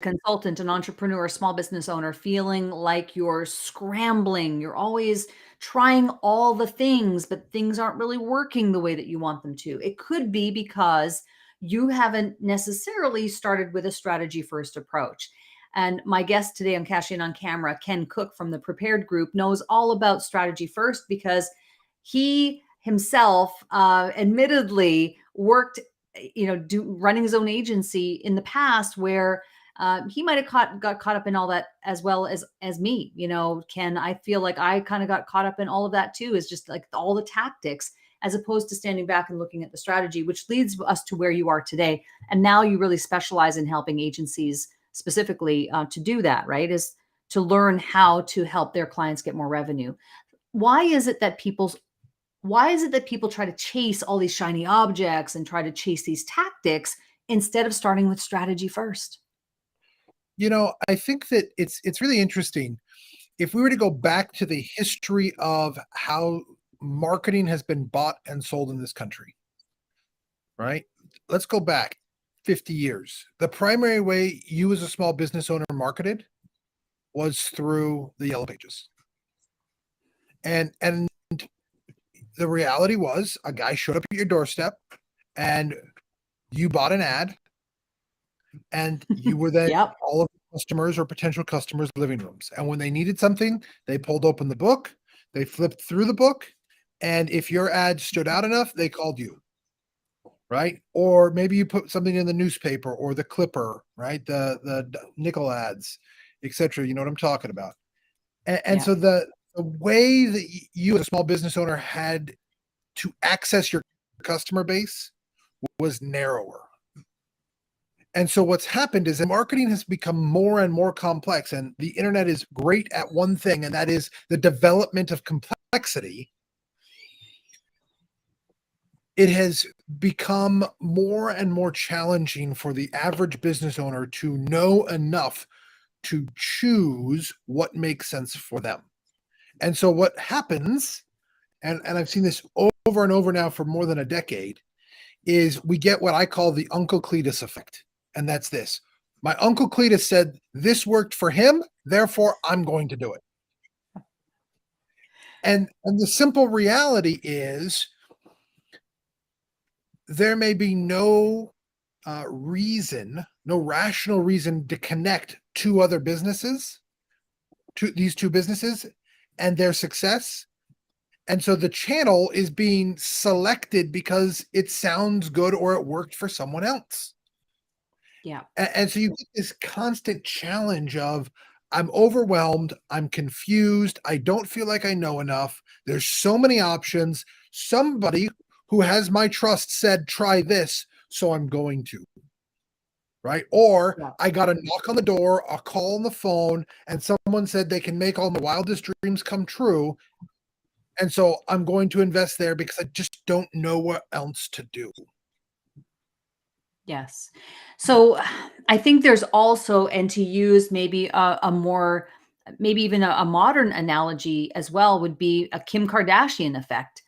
consultant, an entrepreneur, a small business owner feeling like you're scrambling, you're always trying all the things, but things aren't really working the way that you want them to. It could be because you haven't necessarily started with a strategy first approach. And my guest today on Cash In on Camera, Ken Cook from the Prepared Group, knows all about strategy first because he himself admittedly worked, running his own agency in the past where he might have got caught up in all that as well as me. Ken, I feel like I kind of got caught up in all of that too, is just like all the tactics as opposed to standing back and looking at the strategy, which leads us to where you are today. And now you really specialize in helping agencies specifically to do that, right? Is to learn how to help their clients get more revenue. Why is it that people try to chase all these shiny objects and try to chase these tactics instead of starting with strategy first? I think that it's really interesting. If we were to go back to the history of how marketing has been bought and sold in this country, right? Let's go back 50 years. The primary way you as a small business owner marketed was through the Yellow Pages. And the reality was a guy showed up at your doorstep and you bought an ad and you were then Yep. all of the customers or potential customers' living rooms. And when they needed something, they pulled open the book, they flipped through the book, and if your ad stood out enough, they called you, right? Or maybe you put something in the newspaper or the Clipper, right? The nickel ads, etc. You know what I'm talking about. And Yeah. so the way that you as a small business owner had to access your customer base was narrower. And so what's happened is that marketing has become more and more complex, and the internet is great at one thing, and that is the development of complexity. It has become more and more challenging for the average business owner to know enough to choose what makes sense for them. And so what happens, and I've seen this over and over now for more than a decade, is we get what I call the Uncle Cletus effect. And that's this. My Uncle Cletus said this worked for him, therefore I'm going to do it. And the simple reality is there may be no rational reason to connect two other businesses, to these two businesses and their success. And so the channel is being selected because it sounds good or it worked for someone else. Yeah. And so you get this constant challenge of, I'm overwhelmed, I'm confused, I don't feel like I know enough. There's so many options. Somebody who has my trust said, try this, so I'm going to. Right? Or Yeah. I got a knock on the door, a call on the phone, and someone said they can make all my wildest dreams come true. And so I'm going to invest there because I just don't know what else to do. Yes. So I think there's also, and to use maybe a more, maybe even a modern analogy as well, would be a Kim Kardashian effect.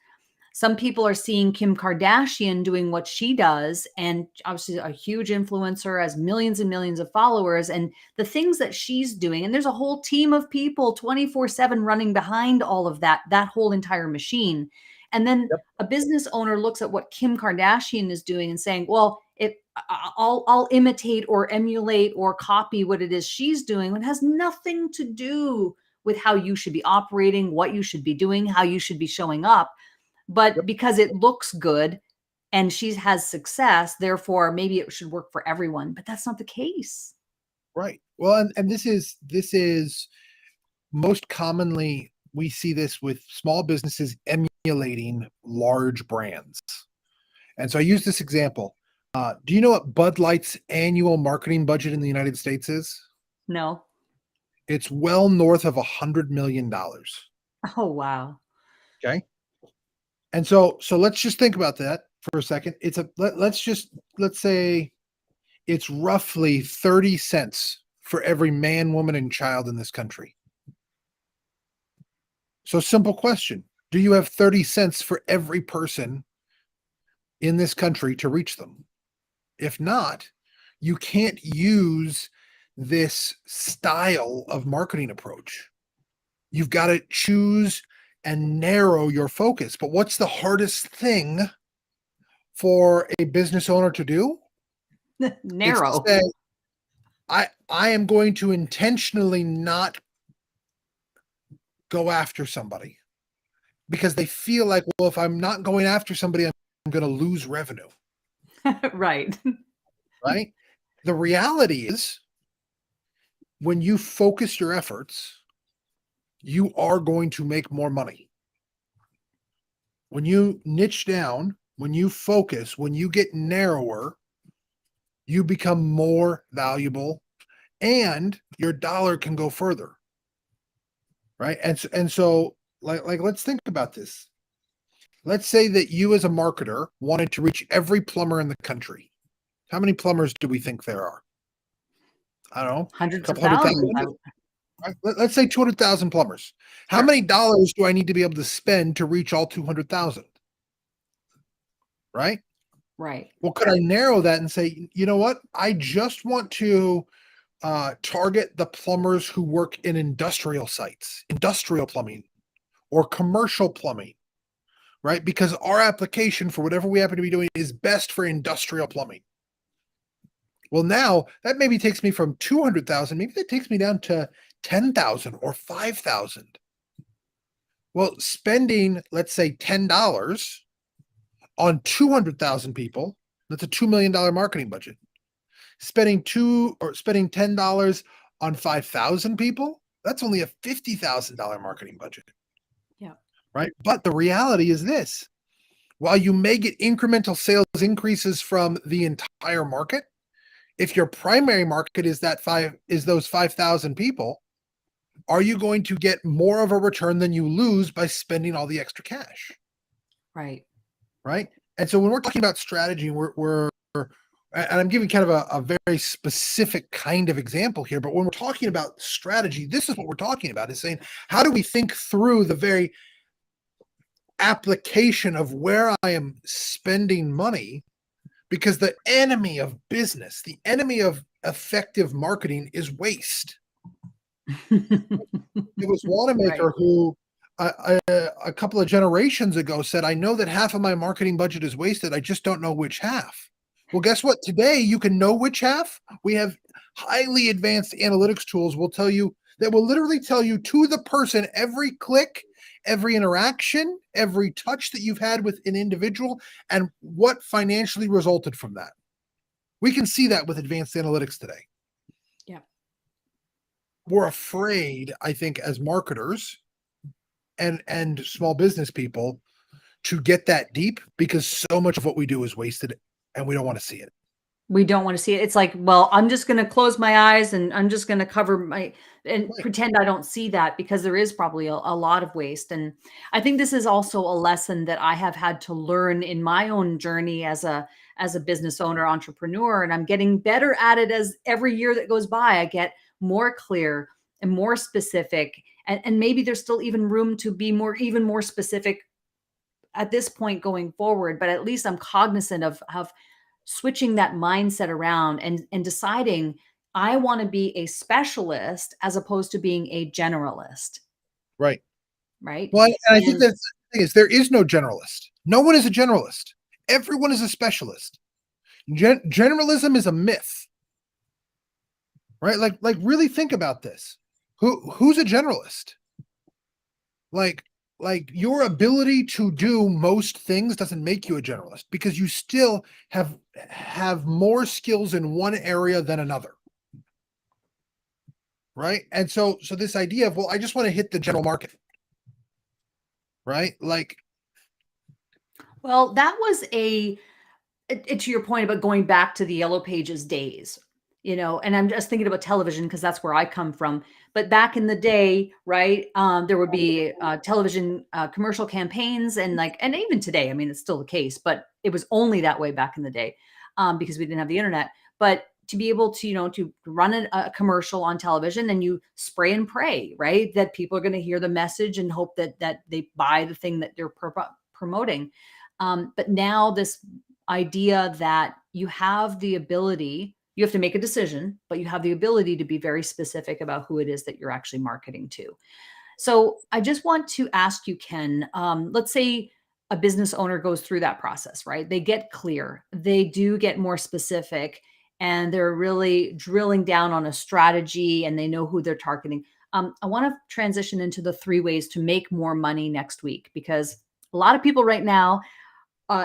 Some people are seeing Kim Kardashian doing what she does, and obviously a huge influencer, has millions and millions of followers, and the things that she's doing. And there's a whole team of people 24/7 running behind all of that whole entire machine. And then Yep. a business owner looks at what Kim Kardashian is doing and saying, well, I'll imitate or emulate or copy what it is she's doing. It has nothing to do with how you should be operating, what you should be doing, how you should be showing up. But Yep. because it looks good and she has success, therefore maybe it should work for everyone. But that's not the case. Right. Well, and this is most commonly we see this with small businesses emulating large brands. And so I use this example. Do you know what Bud Light's annual marketing budget in the United States is? No. It's well north of $100 million. Oh, wow. Okay. And so let's just think about that for a second. Let's say it's roughly 30 cents for every man, woman, and child in this country. So simple question. Do you have 30 cents for every person in this country to reach them? If not, you can't use this style of marketing approach. You've got to choose and narrow your focus. But what's the hardest thing for a business owner to do? It's to Narrow. say, I am going to intentionally not go after somebody because they feel like, well, if I'm not going after somebody, I'm going to lose revenue, Right. right? The reality is, when you focus your efforts, you are going to make more money. When you niche down, when you focus, when you get narrower, you become more valuable and your dollar can go further. Right. And so like let's think about this. Let's say that you as a marketer wanted to reach every plumber in the country. How many plumbers do we think there are? I don't know, a Hundreds of couple hundred thousands. thousand. Right? Let's say 200,000 plumbers. How Sure. many dollars do I need to be able to spend to reach all 200,000? Right? Right. Well, could I narrow that and say, you know what? I just want to target the plumbers who work in industrial sites, industrial plumbing or commercial plumbing, right? Because our application for whatever we happen to be doing is best for industrial plumbing. Well, now that maybe takes me from 200,000, maybe that takes me down to 10,000 or 5,000. Well, spending, let's say, $10 on 200,000 people, that's a $2 million marketing budget. Spending $10 on 5,000 people, that's only a $50,000 marketing budget. Yeah. Right. But the reality is this: while you may get incremental sales increases from the entire market, if your primary market is those 5,000 people, are you going to get more of a return than you lose by spending all the extra cash? Right. Right. And so when we're talking about strategy, and I'm giving kind of a very specific kind of example here, but when we're talking about strategy, this is what we're talking about, is saying, how do we think through the very application of where I am spending money? Because the enemy of business, the enemy of effective marketing is waste. It was Right. Wanamaker who a couple of generations ago said, I know that half of my marketing budget is wasted. I just don't know which half. Well, guess what? Today you can know which half. We have highly advanced analytics tools that will literally tell you to the person every click, every interaction, every touch that you've had with an individual, and what financially resulted from that. We can see that with advanced analytics today. Yeah. We're afraid, I think, as marketers and small business people, to get that deep because so much of what we do is wasted and we don't want to see it. We don't wanna see it. It's like, well, I'm just gonna close my eyes and I'm just gonna cover my and Right. pretend I don't see that because there is probably a lot of waste, and I think this is also a lesson that I have had to learn in my own journey as a business owner, entrepreneur, and I'm getting better at it as every year that goes by. I get more clear and more specific, and maybe there's still even room to be even more specific at this point going forward, but at least I'm cognizant of switching that mindset around and deciding I want to be a specialist as opposed to being a generalist, Right. right? Well, and I think And that's the thing, is there is no generalist. No one is a generalist. Everyone is a specialist. Generalism is a myth, right? Like really think about this. Who's a generalist? Like like your ability to do most things doesn't make you a generalist, because you still have more skills in one area than another. Right. And so this idea of, well, I just want to hit the general market, right? Like, well, that was to your point about going back to the Yellow Pages days, and I'm just thinking about television because that's where I come from. But back in the day, right, there would be television commercial campaigns, and even today, I mean, it's still the case, but it was only that way back in the day because we didn't have the internet. But to be able to, to run a commercial on television and you spray and pray, right, that people are going to hear the message and hope that they buy the thing that they're promoting. But now this idea that you have the ability, You have to make a decision, but you have the ability to be very specific about who it is that you're actually marketing to. So I just want to ask you, Ken, let's say a business owner goes through that process, right? They get clear, they do get more specific, and they're really drilling down on a strategy and they know who they're targeting. I want to transition into the 3 ways to make more money next week, because a lot of people right now,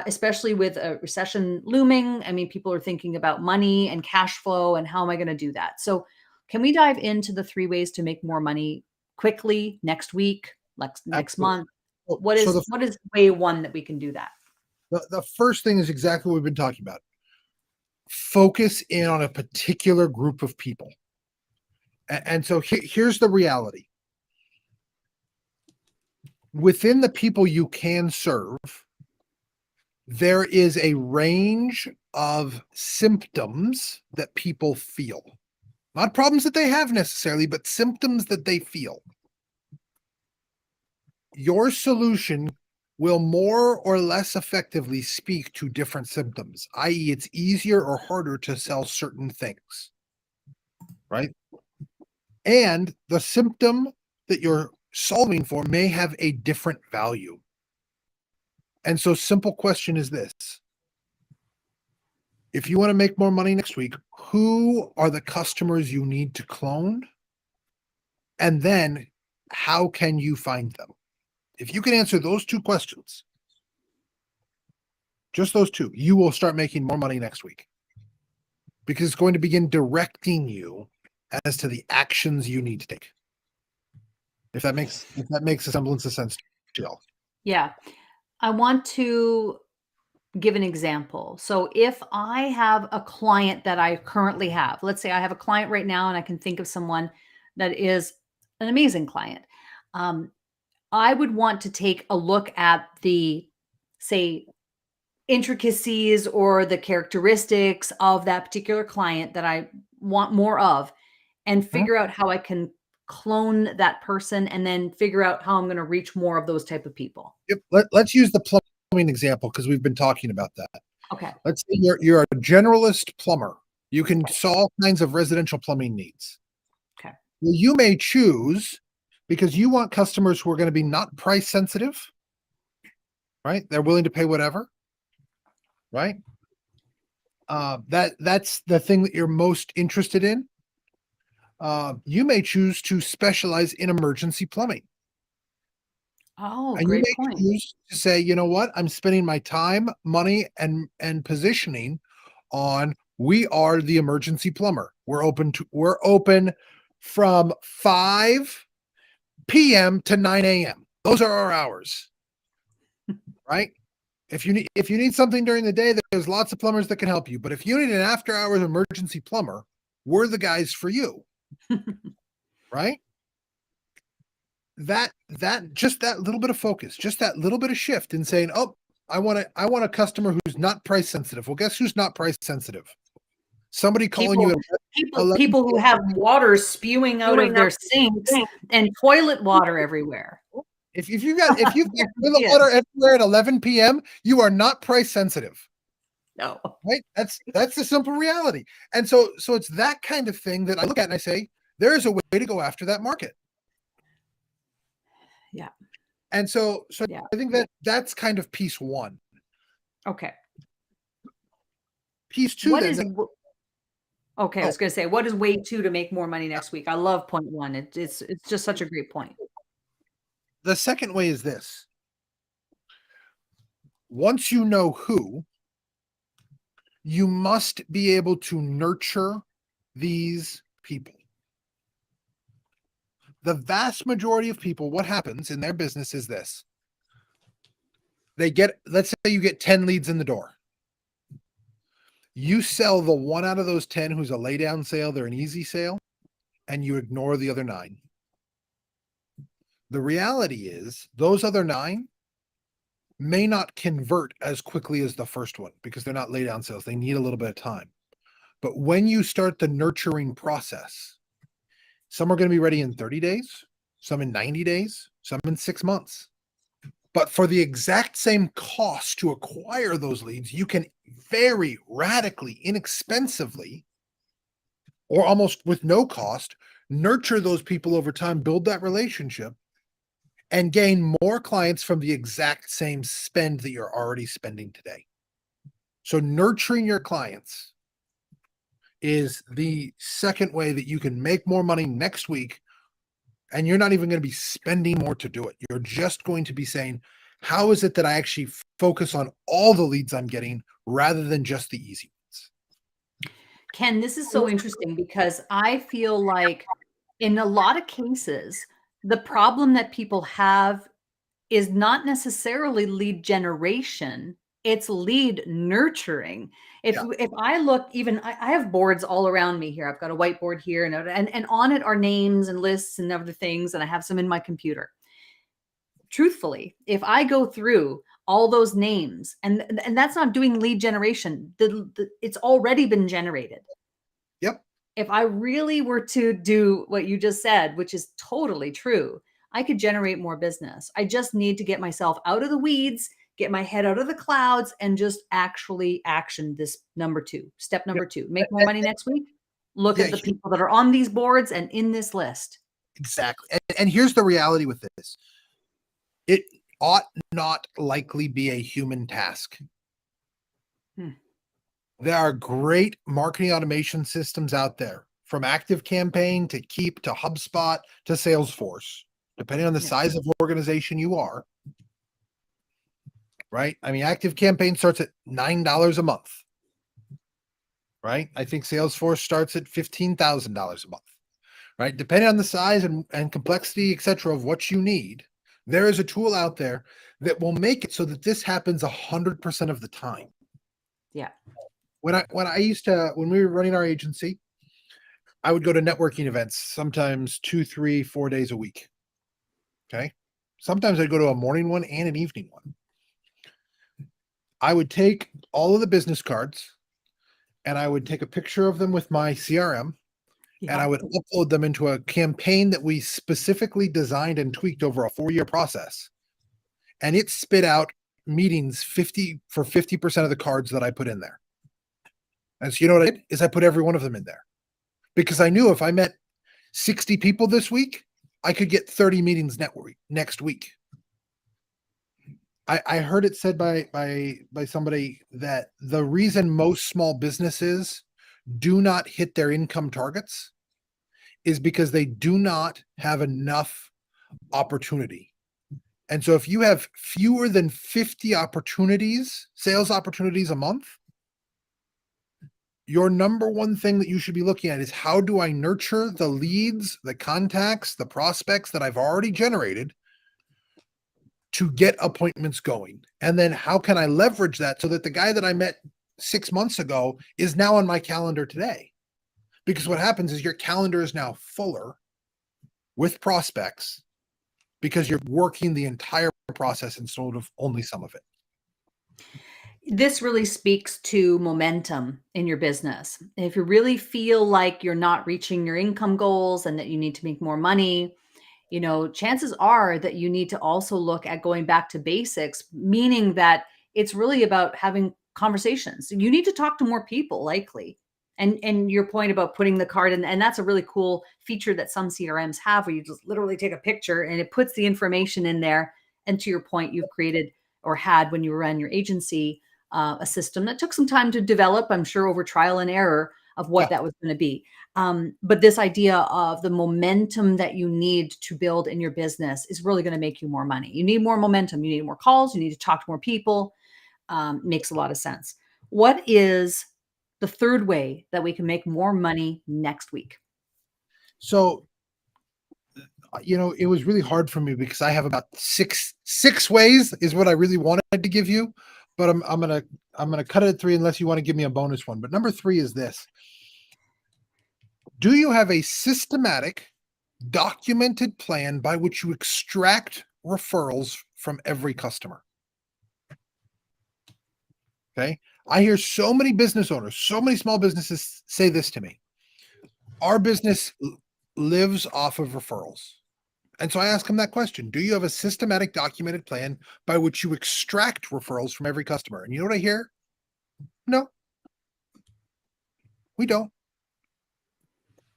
especially with a recession looming, I mean, people are thinking about money and cash flow and how am I going to do that? So, can we dive into the 3 ways to make more money quickly next week, next Absolutely. month? Well, What so is way one that we can do that? the first thing is exactly what we've been talking about. Focus in on a particular group of people. And so here's the reality. Within the people you can serve, there is a range of symptoms that people feel. Not problems that they have necessarily, but symptoms that they feel. Your solution will more or less effectively speak to different symptoms, i.e., it's easier or harder to sell certain things, right? And the symptom that you're solving for may have a different value. And so, simple question is this: if you want to make more money next week, who are the customers you need to clone? And then, how can you find them? If you can answer those 2 questions, just those 2, you will start making more money next week, because it's going to begin directing you as to the actions you need to take. If that makes a semblance of sense to y'all. Yeah. I want to give an example. So if I have a client that I currently have, let's say I have a client right now and I can think of someone that is an amazing client. Um, I would want to take a look at the, say, intricacies or the characteristics of that particular client that I want more of, and Mhm. figure out how I can clone that person and then figure out how I'm going to reach more of those type of people. Yep. Let's use the plumbing example because we've been talking about that. Okay. Let's say you're a generalist plumber. You can solve all kinds of residential plumbing needs. Okay. Well, you may choose, because you want customers who are going to be not price sensitive, right? They're willing to pay whatever, right? That's the thing that you're most interested in. You may choose to specialize in emergency plumbing. Oh, And you great may point. choose to say, you know what, I'm spending my time, money, and positioning on we are the emergency plumber. We're open from 5 p.m. to 9 a.m. Those are our hours, right? If you need something during the day, there's lots of plumbers that can help you. But if you need an after hours emergency plumber, we're the guys for you, right? That just that little bit of focus, just that little bit of shift in saying, oh, I want a customer who's not price sensitive. Well, guess who's not price sensitive? Somebody calling you People at people 11 people who have water spewing out of their sinks and toilet water everywhere. if you've got toilet Yeah. water everywhere at 11 p.m., you are not price sensitive, No. right? That's the simple reality. And so it's that kind of thing that I look at and I say, there is a way to go after that market. Yeah. And so Yeah. I think that's kind of piece 1. Okay. Piece 2 What then. is Okay, I Oh, was gonna say, what is way 2 to make more money next week? I love point 1. It's just such a great point. the second way is this. Once you know who, you must be able to nurture these people. The vast majority of people, what happens in their business is this. Let's say you get 10 leads in the door. You sell the 1 out of those 10 who's a lay down sale, they're an easy sale, and you ignore the other 9. The reality is those other 9 may not convert as quickly as the first one because they're not lay down sales. They need a little bit of time. But when you start the nurturing process, some are going to be ready in 30 days, some in 90 days, some in 6 months. But for the exact same cost to acquire those leads, you can very radically, inexpensively or almost with no cost, nurture those people over time, build that relationship, and gain more clients from the exact same spend that you're already spending today. So nurturing your clients is the second way that you can make more money next week. And you're not even going to be spending more to do it. You're just going to be saying, how is it that I actually focus on all the leads I'm getting rather than just the easy Ken, this is so interesting because I feel like in a lot of cases, the problem that people have is not necessarily lead generation, it's lead nurturing. If ones? if I look even I have boards all around me here. I've got a whiteboard here and on it are names and lists and other things, and I have some in my computer. Truthfully, if I go through all those names and that's not doing lead generation, it's already been generated. Yep. If I really were to do what you just said, which is totally true, I could generate more business. I just need to get myself out of the weeds, get my head out of the clouds, and just actually action this number two. Step Yep. number two, make more money next week. Look Yeah, at the people that are on these boards and in this list. exactly. And here's the reality with this. It ought not likely be a human task. Hmm. There are great marketing automation systems out there, from ActiveCampaign to Keep to HubSpot to Salesforce, depending on the Yeah. size of organization you are. Right? I mean, ActiveCampaign starts at $9 a month. Right? I think Salesforce starts at $15,000 a month. Right? Depending on the size and complexity, etc., of what you need, there is a tool out there that will make it so that this happens 100% of the time. Yeah. When we were running our agency, I would go to networking events, sometimes 2, 3, 4 days a week. Okay. Sometimes I'd go to a morning one and an evening one. I would take all of the business cards and I would take a picture of them with my CRM and I would upload them into a campaign that we specifically designed and tweaked over a 4-year process. And it spit out meetings 50% of the cards that I put in there. And so you know what I did is I put every one of them in there because I knew if I met 60 people this week, I could get 30 meetings next week. I heard it said by somebody that the reason most small businesses do not hit their income targets is because they do not have enough opportunity. And so if you have fewer than 50 opportunities, sales opportunities a month, your number one thing that you should be looking at is how do I nurture the leads, the contacts, the prospects that I've already generated to get appointments going? And then how can I leverage that so that the guy that I met 6 months ago is now on my calendar today? Because what happens is your calendar is now fuller with prospects because you're working the entire process instead of only some of it. This really speaks to momentum in your business. If you really feel like you're not reaching your income goals and that you need to make more money, chances are that you need to also look at going back to basics, meaning that it's really about having conversations. You need to talk to more people, likely. And your point about putting the card in, and that's a really cool feature that some CRMs have where you just literally take a picture and it puts the information in there. And to your point, you've created or had when you ran your agency a system that took some time to develop, I'm sure over trial and error of what Yeah. that was going to be. But this idea of the momentum that you need to build in your business is really going to make you more money. You need more momentum. You need more calls. You need to talk to more people. Makes a lot of sense. What is the third way that we can make more money next week? So, it was really hard for me because I have about six ways is what I really wanted to give you, but I'm gonna cut it at 3 unless you want to give me a bonus one. But number 3 is this: do you have a systematic, documented plan by which you extract referrals from every customer? Okay. I hear so many business owners, so many small businesses say this to me. Our business lives off of referrals. And so I ask them that question. Do you have a systematic documented plan by which you extract referrals from every customer? And you know what I hear? No, we don't.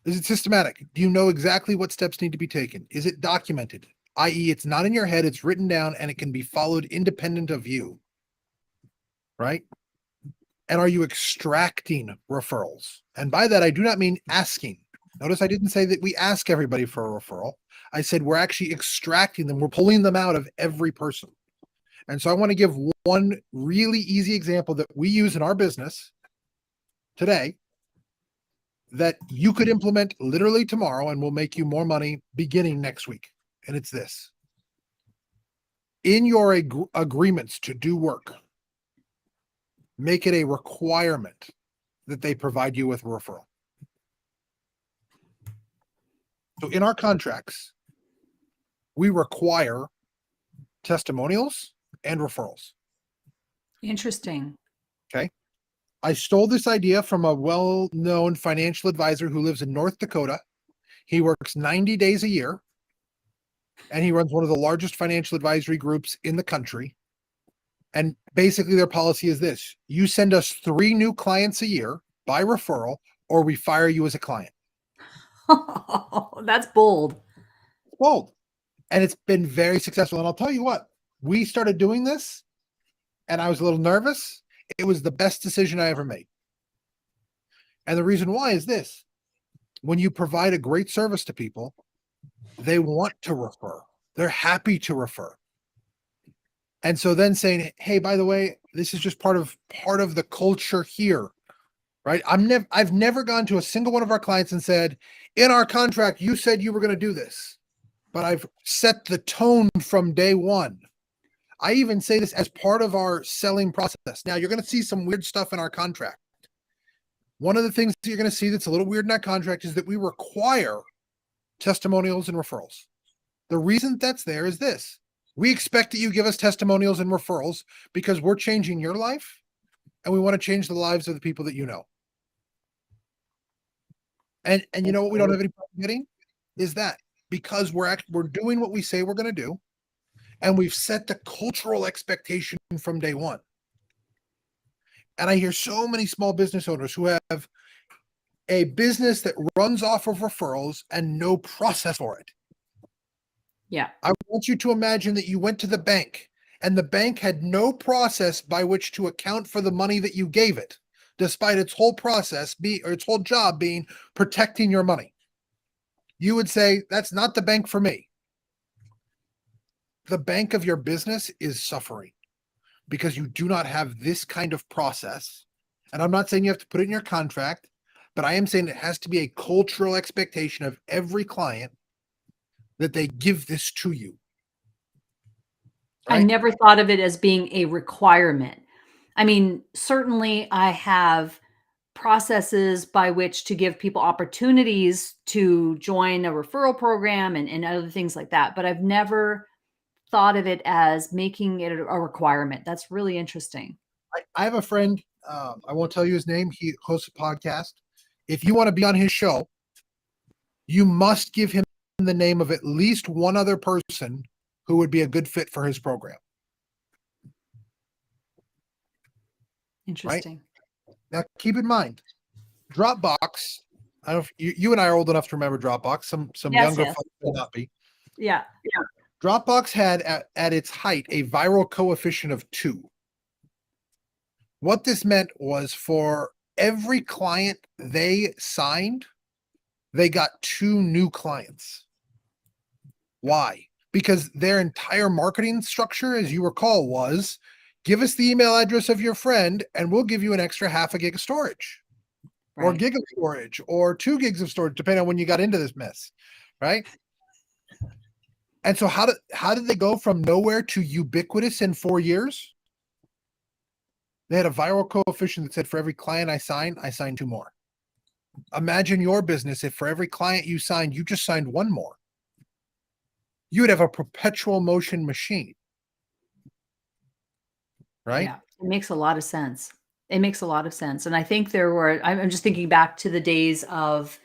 Is it systematic? Do you know exactly what steps need to be taken? Is it documented? I.e., it's not in your head, it's written down and it can be followed independent of you, right? And are you extracting referrals? And by that, I do not mean asking. Notice I didn't say that we ask everybody for a referral. I said we're actually extracting them. We're pulling them out of every person. And so I want to give one really easy example that we use in our business today that you could implement literally tomorrow and will make you more money beginning next week. And it's this. In your agreements to do work, make it a requirement that they provide you with a referral. So in our contracts, we require testimonials and referrals. Interesting. Okay. I stole this idea from a well-known financial advisor who lives in North Dakota. He works 90 days a year, and he runs one of the largest financial advisory groups in the country. And basically their policy is this: you send us 3 new clients a year by referral, or we fire you as a client. That's bold. Bold. And it's been very successful. And I'll tell you what, we started doing this and I was a little nervous. It was the best decision I ever made. And the reason why is this: when you provide a great service to people, they want to refer. They're happy to refer. And so then saying, hey, by the way, this is just part of the culture here, right? I've never gone to a single one of our clients and said, in our contract, you said you were going to do this, but I've set the tone from day one. I even say this as part of our selling process. Now, you're going to see some weird stuff in our contract. One of the things that you're going to see that's a little weird in that contract is that we require testimonials and referrals. The reason that's there is this: we expect that you give us testimonials and referrals because we're changing your life and we want to change the lives of the people that you know. And you know what we don't have any problem getting is that because we're doing what we say we're going to do, and we've set the cultural expectation from day one. And I hear so many small business owners who have a business that runs off of referrals and no process for it. Yeah. I want you to imagine that you went to the bank and the bank had no process by which to account for the money that you gave it, despite its whole process its whole job being protecting your money. You would say, that's not the bank for me. The bank of your business is suffering because you do not have this kind of process. And I'm not saying you have to put it in your contract, but I am saying it has to be a cultural expectation of every client that they give this to you. I Right? never thought of it as being a requirement. I mean, certainly I have processes by which to give people opportunities to join a referral program and other things like that, but I've never thought of it as making it a requirement. That's really interesting. I have a friend, I won't tell you his name. He hosts a podcast. If you want to be on his show, you must give him the name of at least one other person who would be a good fit for his program. Interesting. Right? Now, keep in mind, Dropbox, I don't know if you and I are old enough to remember Dropbox. Some Yes, younger yes. folks will not be. Yeah. Dropbox had at its height a viral coefficient of 2. What this meant was for every client they signed, they got 2 new clients. Why? Because their entire marketing structure, as you recall, was give us the email address of your friend and we'll give you an extra half a gig of storage, or Right. gig of storage, or 2 gigs of storage, depending on when you got into this mess, right? And so how did they go from nowhere to ubiquitous in 4 years? They had a viral coefficient that said for every client I sign 2 more. Imagine your business if for every client you signed, you just signed 1 more. You would have a perpetual motion machine. Right? Yeah. It makes a lot of sense. It makes a lot of sense. And I think I'm just thinking back to the days of,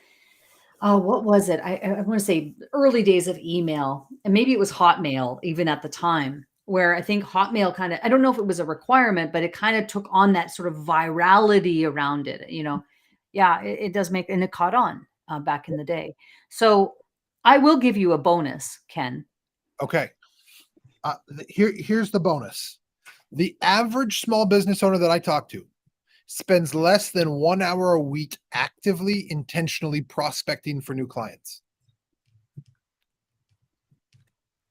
oh, what was it? I want to say early days of email, and maybe it was Hotmail even at the time, where I think Hotmail kind of, I don't know if it was a requirement, but it kind of took on that sort of virality around it, Yeah, it does make, and it caught on. back in the day. So I will give you a bonus, Ken. Okay. Here's the bonus. The average small business owner that I talk to spends less than 1 hour a week actively, intentionally prospecting for new clients.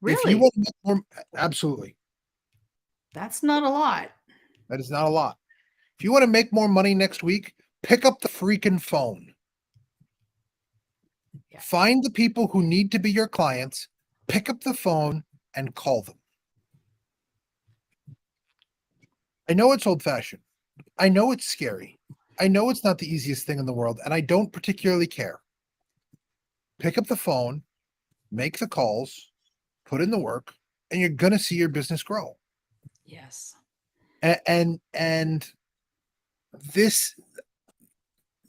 If you Really? want to make more, absolutely, That's not a lot. that is not a lot. If you want to make more money next week, pick up the freaking phone. Yeah. Find the people who need to be your clients, pick up the phone and call them. I know it's old fashioned. I know it's scary. I know it's not the easiest thing in the world, and I don't particularly care. Pick up the phone, make the calls, put in the work, and you're going to see your business grow. Yes. And this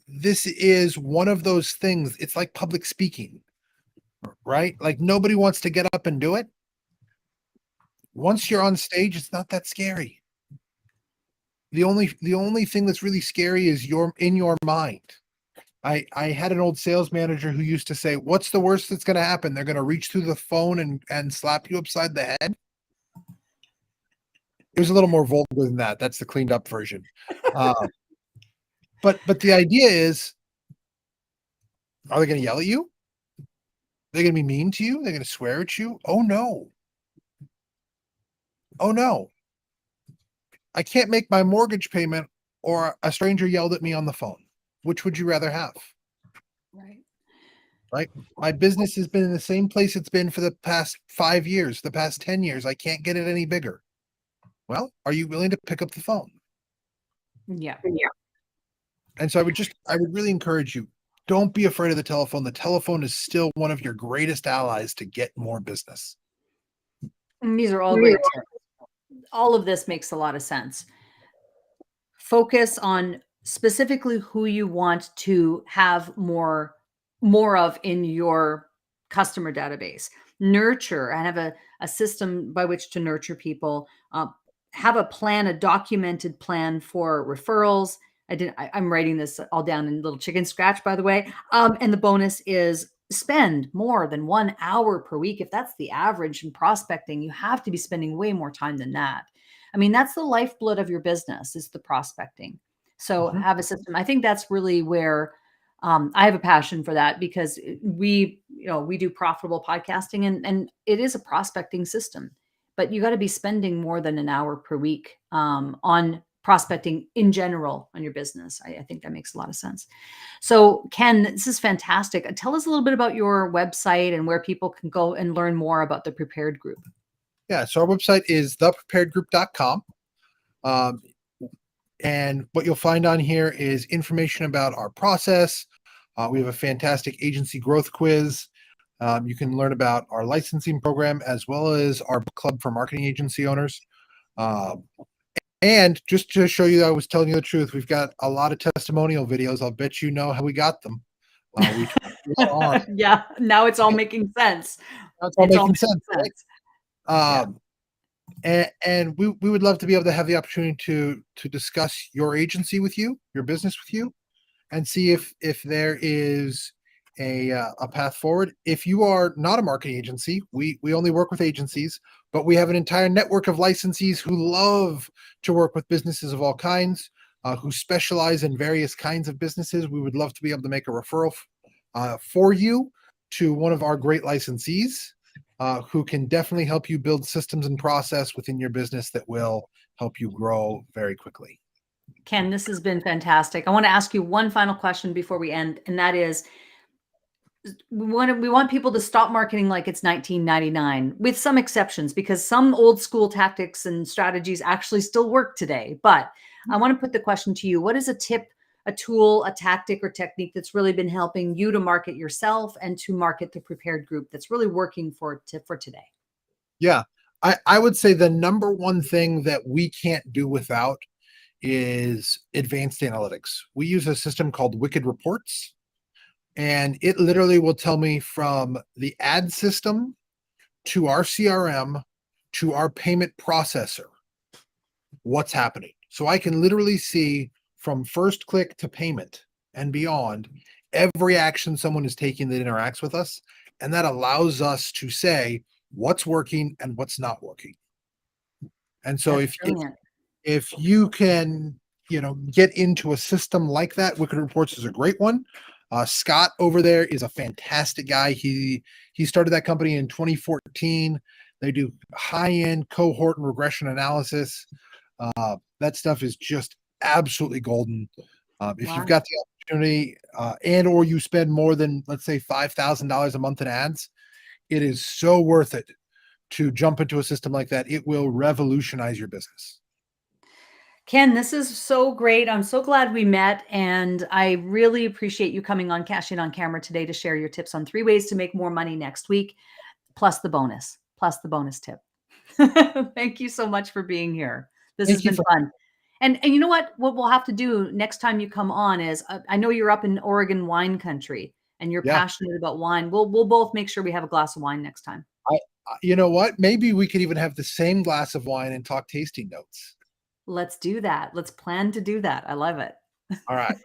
is one of those things. It's like public speaking, right? Like nobody wants to get up and do it. Once you're on stage, it's not that scary. The only thing that's really scary is in your mind. I had an old sales manager who used to say, "What's the worst that's going to happen? They're going to reach through the phone and slap you upside the head." It was a little more vulgar than that. That's the cleaned up version. But the idea is, are they going to yell at you? They're going to be mean to you? They're going to swear at you? Oh no. Oh no. I can't make my mortgage payment, or a stranger yelled at me on the phone. Which would you rather have? Right. Right? My business has been in the same place it's been for the past 5 years, the past 10 years. I can't get it any bigger. Well, are you willing to pick up the phone? Yeah. And so I would really encourage you, don't be afraid of the telephone. The telephone is still one of your greatest allies to get more business. And these are all great tips. All of this makes a lot of sense. Focus on specifically who you want to have more of in your customer database. Nurture and have a system by which to nurture people. Have a plan, a documented plan for referrals. I'm writing this all down in little chicken scratch, by the way. And the bonus is spend more than 1 hour per week. If that's the average in prospecting, you have to be spending way more time than that. I mean, that's the lifeblood of your business is the prospecting. So Mhm. have a system. I think that's really where I have a passion for that because we do profitable podcasting and it is a prospecting system, but you got to be spending more than an hour per week on prospecting in general on your business. I think that makes a lot of sense. So Ken, this is fantastic. Tell us a little bit about your website and where people can go and learn more about the Prepared Group. Yeah. So our website is thepreparedgroup.com. And what you'll find on here is information about our process. We have a fantastic agency growth quiz. You can learn about our licensing program as well as our book club for marketing agency owners. And just to show you that I was telling you the truth, we've got a lot of testimonial videos. I'll bet you know how we got them. We Yeah, now it's all making sense. That's all It's all making sense, making right? sense. Yeah. And we would love to be able to have the opportunity to discuss your agency with you, your business with you, and see if there is a path forward. If you are not a marketing agency, we only work with agencies, but we have an entire network of licensees who love to work with businesses of all kinds, who specialize in various kinds of businesses. We would love to be able to make a referral for you to one of our great licensees, who can definitely help you build systems and process within your business that will help you grow very quickly. Ken, this has been fantastic. I want to ask you one final question before we end, and that is we want people to stop marketing like it's 1999 with some exceptions because some old school tactics and strategies actually still work today. But I want to put the question to you. What is a tip, a tool, a tactic or technique that's really been helping you to market yourself and to market the Prepared Group that's really working for today? Yeah, I would say the number one thing that we can't do without is advanced analytics. We use a system called Wicked Reports, and it literally will tell me from the ad system to our CRM to our payment processor what's happening. So I can literally see from first click to payment and beyond every action someone is taking that interacts with us, and that allows us to say what's working and what's not working. And so That's if brilliant. if you can, get into a system like that, Wicked Reports is a great one. Scott over there is a fantastic guy. He started that company in 2014. They do high-end cohort and regression analysis. That stuff is just absolutely golden. If you've Wow. got the opportunity, and or you spend more than, let's say, $5,000 a month in ads, it is so worth it to jump into a system like that. It will revolutionize your business. Ken, this is so great. I'm so glad we met, and I really appreciate you coming on Cash In on Camera today to share your tips on 3 ways to make more money next week, plus the bonus tip. Thank you so much for being here. This has Thank you been for fun. And you know what? What we'll have to do next time you come on is, I know you're up in Oregon wine country and you're Yeah. passionate about wine. We'll both make sure we have a glass of wine next time. You know what? Maybe we could even have the same glass of wine and talk tasting notes. Let's do that. Let's plan to do that. I love it. All right.